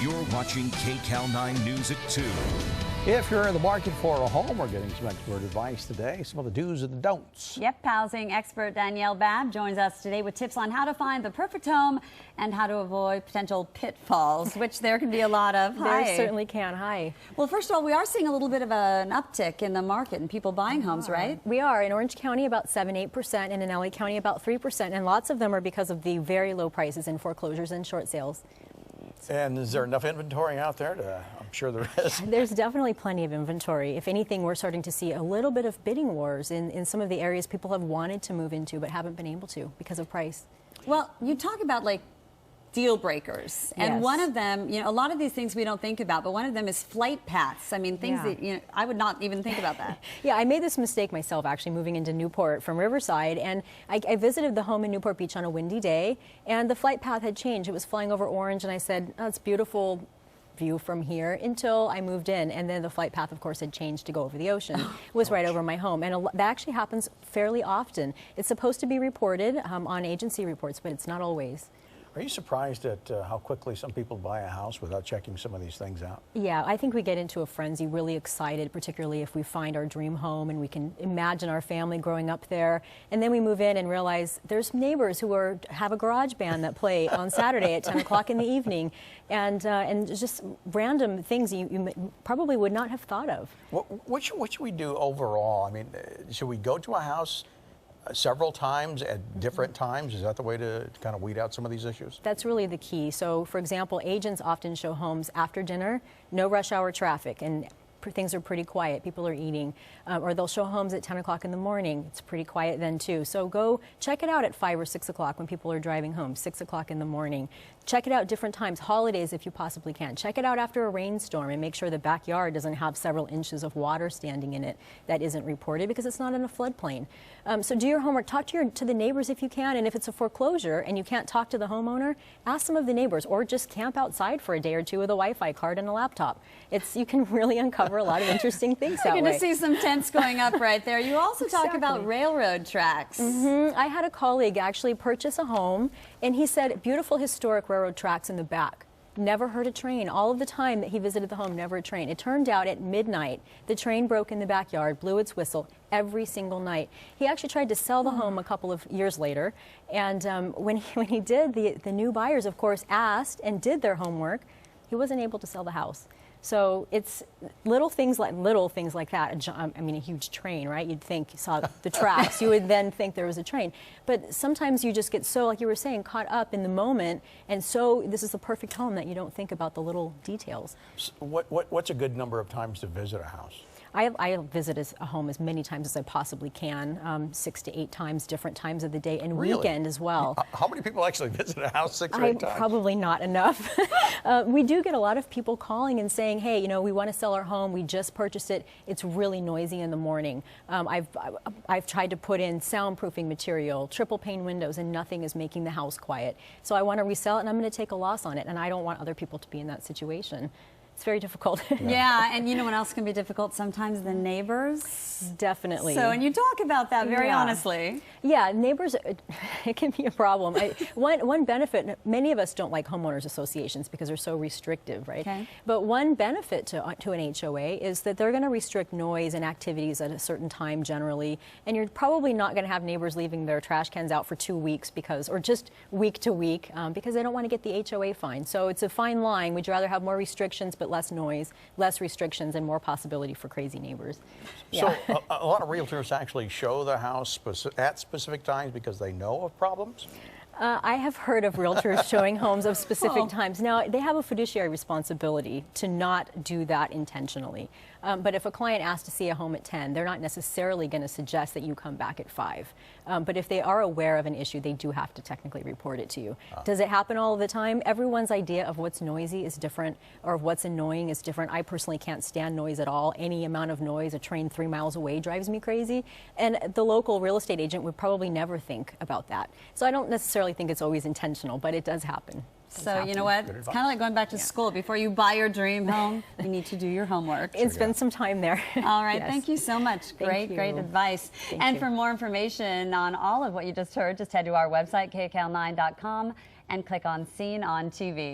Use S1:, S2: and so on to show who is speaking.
S1: You're watching KCAL9 News at 2.
S2: If you're in the market for a home, we're getting some expert advice today, some of the do's and the don'ts.
S3: Yep, housing expert Dani Babb joins us today with tips on how to find the perfect home and how to avoid potential pitfalls, which there can be a lot of. Hi.
S4: There certainly can. Hi.
S3: Well, first of all, we are seeing a little bit of an uptick in the market and people buying homes, right?
S4: We are. In Orange County, about 7-8%, and in LA County, about 3%. And lots of them are because of the very low prices in foreclosures and short sales.
S2: And is there enough inventory out there? I'm sure there is.
S4: There's definitely plenty of inventory. If anything, we're starting to see a little bit of bidding wars in some of the areas people have wanted to move into but haven't been able to because of price.
S3: Well, you talk about like deal breakers, and
S4: Yes.
S3: one of them, you know, a lot of these things we don't think about, but one of them is flight paths. I mean, things that, you know, I would not even think about that.
S4: Yeah, I made this mistake myself actually moving into Newport from Riverside, and I visited the home in Newport Beach on a windy day, and the flight path had changed. It was flying over Orange, and I said, oh, it's beautiful view from here, until I moved in, and then the flight path of course had changed to go over the ocean. It was right over my home, and that actually happens fairly often. It's supposed to be reported on agency reports, but it's not always.
S2: Are you surprised at how quickly some people buy a house without checking some of these things out?
S4: Yeah, I think we get into a frenzy, really excited, particularly if we find our dream home and we can imagine our family growing up there. And then we move in and realize there's neighbors who have a garage band that play on Saturday at 10 o'clock in the evening. And just random things you probably would not have thought of.
S2: What should we do overall? I mean, should we go to a house several times at different times? Is that the way to kind of weed out some of these issues?
S4: That's really the key. So, for example, agents often show homes after dinner, no rush hour traffic, and things are pretty quiet. People are eating. Or they'll show homes at 10 o'clock in the morning. It's pretty quiet then, too. So go check it out at 5 or 6 o'clock when people are driving home, 6 o'clock in the morning. Check it out different times, holidays if you possibly can. Check it out after a rainstorm and make sure the backyard doesn't have several inches of water standing in it that isn't reported because it's not in a floodplain. So do your homework. Talk to the neighbors if you can. And if it's a foreclosure and you can't talk to the homeowner, ask some of the neighbors, or just camp outside for a day or two with a Wi-Fi card and a laptop. You can really uncover a lot of interesting things that way.
S3: You're going to see some tents going up right there. You also talk about railroad tracks.
S4: I had a colleague actually purchase a home, and he said beautiful historic railroad tracks in the back. Never heard a train. All of the time that he visited the home, never a train. It turned out at midnight, the train broke in the backyard, blew its whistle every single night. He actually tried to sell the home a couple of years later, and when he did, the new buyers, of course, asked and did their homework. He wasn't able to sell the house. So it's little things like that. I mean, a huge train, right? You'd think you saw the tracks. You would then think there was a train. But sometimes you just get so, like you were saying, caught up in the moment. And so this is the perfect home that you don't think about the little details.
S2: So what's a good number of times to visit a house?
S4: I visit a home as many times as I possibly can, 6 to 8 times, different times of the day, and
S2: Really?
S4: weekend as well.
S2: How many people actually visit a house 6 or 8 times?
S4: Probably not enough. We do get a lot of people calling and saying, hey, you know, we want to sell our home. We just purchased it. It's really noisy in the morning. I've tried to put in soundproofing material, triple pane windows, and nothing is making the house quiet. So I want to resell it, and I'm going to take a loss on it, and I don't want other people to be in that situation. It's very difficult.
S3: Yeah, and you know what else can be difficult? Sometimes the neighbors.
S4: Definitely.
S3: So, and you talk about that very honestly.
S4: Yeah, neighbors, it can be a problem. One benefit, many of us don't like homeowners associations because they're so restrictive, right? Okay. But one benefit to an HOA is that they're going to restrict noise and activities at a certain time generally, and you're probably not going to have neighbors leaving their trash cans out for 2 weeks or just week to week because they don't want to get the HOA fine. So it's a fine line. Would you rather have more restrictions but less noise, less restrictions, and more possibility for crazy neighbors?
S2: So a lot of realtors actually show the house at specific times because they know of problems?
S4: I have heard of realtors showing homes of specific times. Now, they have a fiduciary responsibility to not do that intentionally. But if a client asks to see a home at 10, they're not necessarily going to suggest that you come back at 5. But if they are aware of an issue, they do have to technically report it to you. Does it happen all the time? Everyone's idea of what's noisy is different, or of what's annoying is different. I personally can't stand noise at all. Any amount of noise, a train 3 miles away drives me crazy. And the local real estate agent would probably never think about that. So I don't necessarily think it's always intentional, but it does happen.
S3: So you know what? It's kind of like going back to school. Before you buy your dream home, you need to do your homework.
S4: And spend some time there.
S3: All right.
S4: Yes.
S3: Thank you so much. Great advice. And for more information on all of what you just heard, just head to our website, KCAL9.com, and click on Seen on TV.